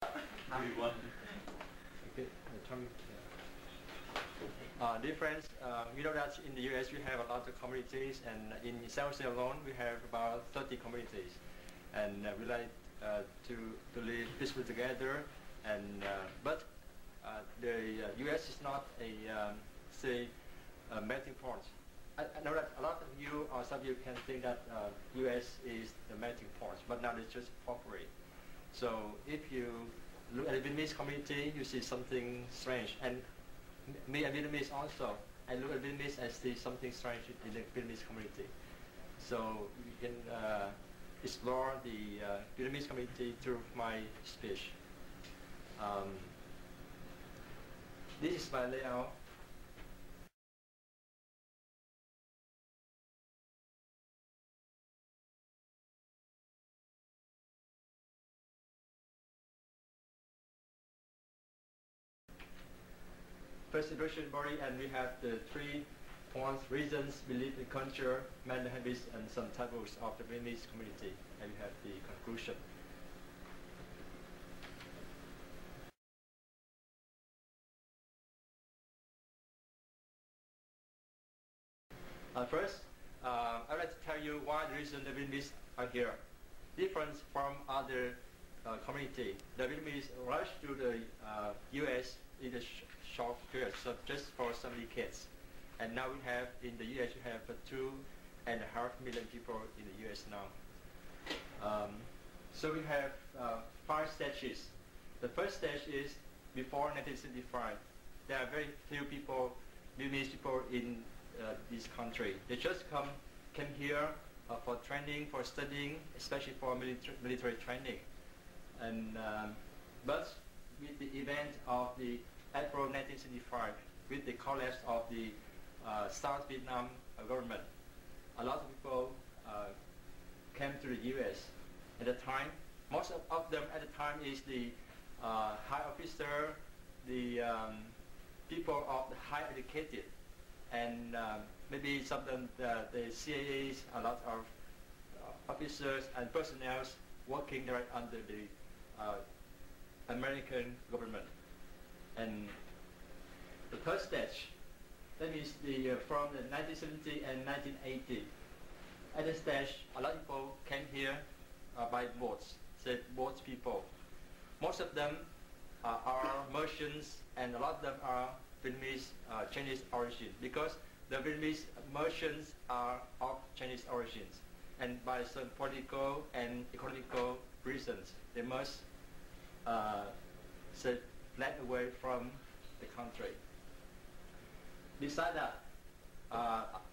Everyone. Okay, dear friends, we know that in the US we have a lot of communities, and in San Jose alone we have about 30 communities, and we like to live peacefully together. And but the US is not a say a melting pot. I know that a lot of you or some of you can think that US is the melting pot, but now it's just operate. So if you look at the Vietnamese community, you see something strange. And me, a Vietnamese also, I look at Vietnamese and see something strange in the Vietnamese community. So you can explore the Vietnamese community through my speech. This is my layout. First introduction body, and we have the 3 points: reasons, belief in culture, mental habits, and some taboos of the Vietnamese community. And we have the conclusion. First, I'd like to tell you why the reason the Vietnamese are here. Different from other community. The Vietnamese rushed to the US in a short period, so just for so many kids. And now we have, in the US, we have 2.5 million people in the US now. So we have 5 stages. The first stage is before 1975. There are very few people, Vietnamese people in this country. They just came here for training, for studying, especially for military training. And but with the event of the April 1975, with the collapse of the South Vietnam government, a lot of people came to the U.S. at the time. Most of them at the time is the high officer, the people of the high educated, and maybe some of them, the CIAs, a lot of officers and personnel working right under the American government. And the third stage, that means from the 1970 and 1980. At this stage, a lot of people came here by boats, boat people. Most of them are Merchants, and a lot of them are Vietnamese Chinese origin, because the Vietnamese merchants are of Chinese origins, and by some political and economical reasons, they must fled away from the country. Besides that,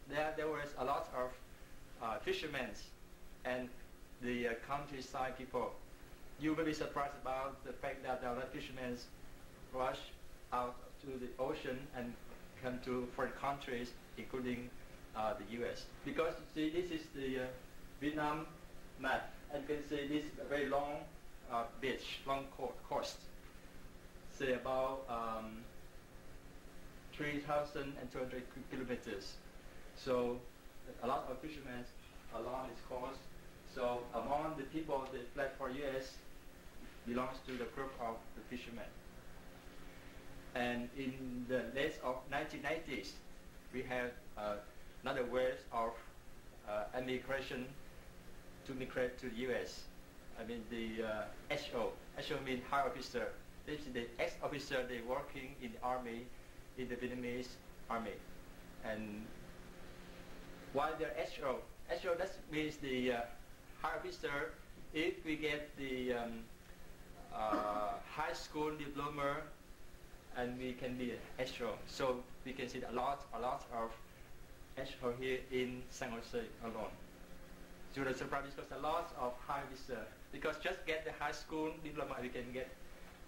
there was a lot of fishermen and the countryside people. You may be surprised about the fact that there are a lot of fishermen rush out to the ocean and come to foreign countries, including the US. Because you see, this is the Vietnam map, and you can see this very long beach, long coast, say about 3,200 kilometers. So a lot of fishermen along this coast. So among the people that fled for US belongs to the group of the fishermen. And in the late of 1990s, we have another wave of immigration to migrate to the US. I mean the HO. HO means high officer. This is the ex-officer, they working in the army, in the Vietnamese army. And while they're HO, that means the high officer, if we get the high school diploma, and we can be a HO. So we can see a lot of HO here in San Jose alone. So the surprise, because a lot of high officer, because just get the high school diploma, we can get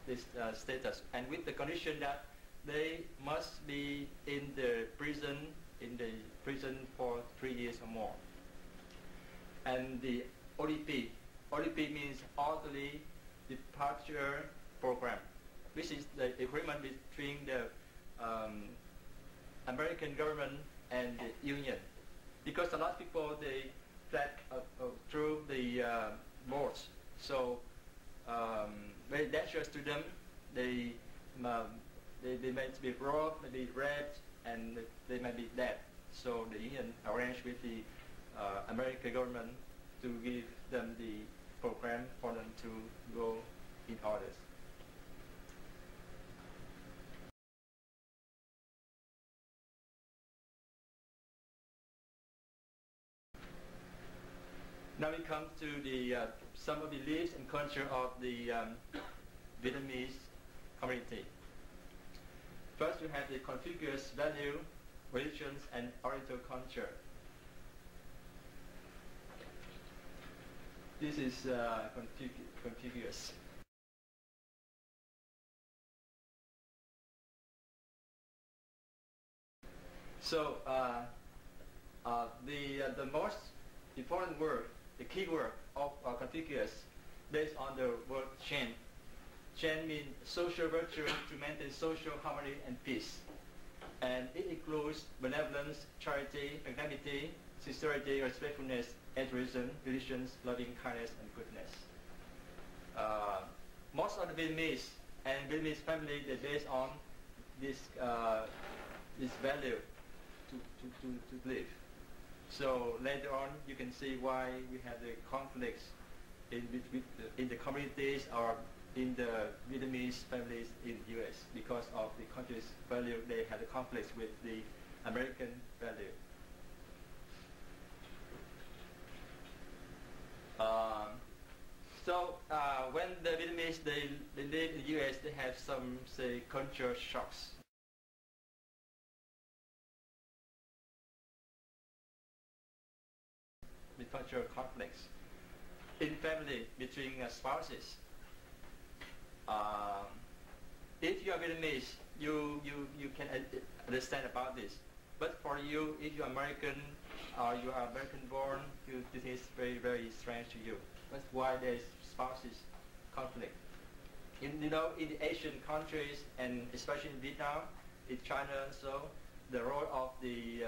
this status, and with the condition that they must be in the prison for 3 years or more. And the ODP means Orderly Departure Program, which is the agreement between the American government and the union. Because a lot of people, they fled through the boats. So very dangerous to them. They, they might be robbed, maybe raped, and they might be dead. So the union arranged with the American government to give them the program for them to go in orders. Now we come to the some of the beliefs and culture of the Vietnamese community. First, we have the Confucius value, religions, and Oriental culture. This is Confucius. So the most important word, the key word of Confucius, based on the word Chen. Chen means social virtue to maintain social harmony and peace. And it includes benevolence, charity, magnanimity, sincerity, respectfulness, altruism, diligence, loving kindness, and goodness. Most of the Vietnamese and Vietnamese family, they're based on this, this value to live. So later on, you can see why we have the conflicts in the communities or in the Vietnamese families in the U.S. because of the country's value. They had a conflict with the American value. When the Vietnamese they live in the U.S., they have some, say, culture shocks. The cultural conflicts in family between spouses. If you are Vietnamese, you can understand about this. But for you, if you are American or you are American born, this is very, very strange to you. That's why there's spouses conflict. In the Asian countries, and especially in Vietnam, in China, so the role of the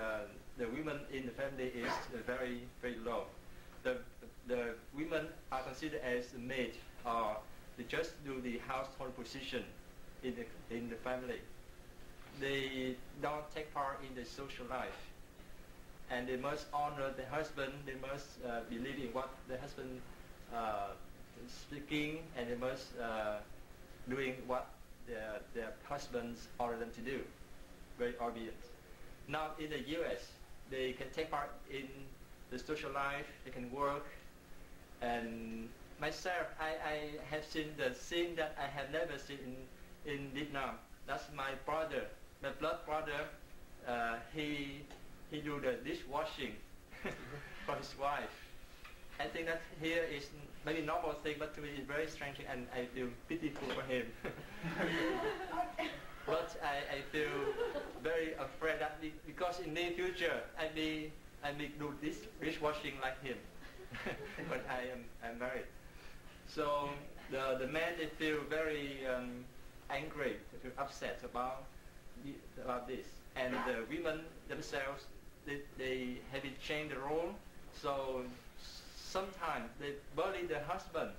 women in the family is very, very low. The women are considered as a maid, or they just do the household position in the family. They don't take part in the social life, and they must honor the husband. They must believe in what the husband is speaking, and they must doing what their husbands order them to do. Very obedient. Now in the U.S., they can take part in the social life. They can work, and myself, I have seen the scene that I have never seen in Vietnam. That's my brother, my blood brother. He do the dishwashing for his wife. I think that here is maybe normal thing, but to me it's very strange, and I feel pitiful for him. But I feel very afraid that because in the future I may do this dishwashing like him when I'm married. So the men, they feel very angry, they feel upset about this, and the women themselves, they have changed the role. So sometimes they bully the husband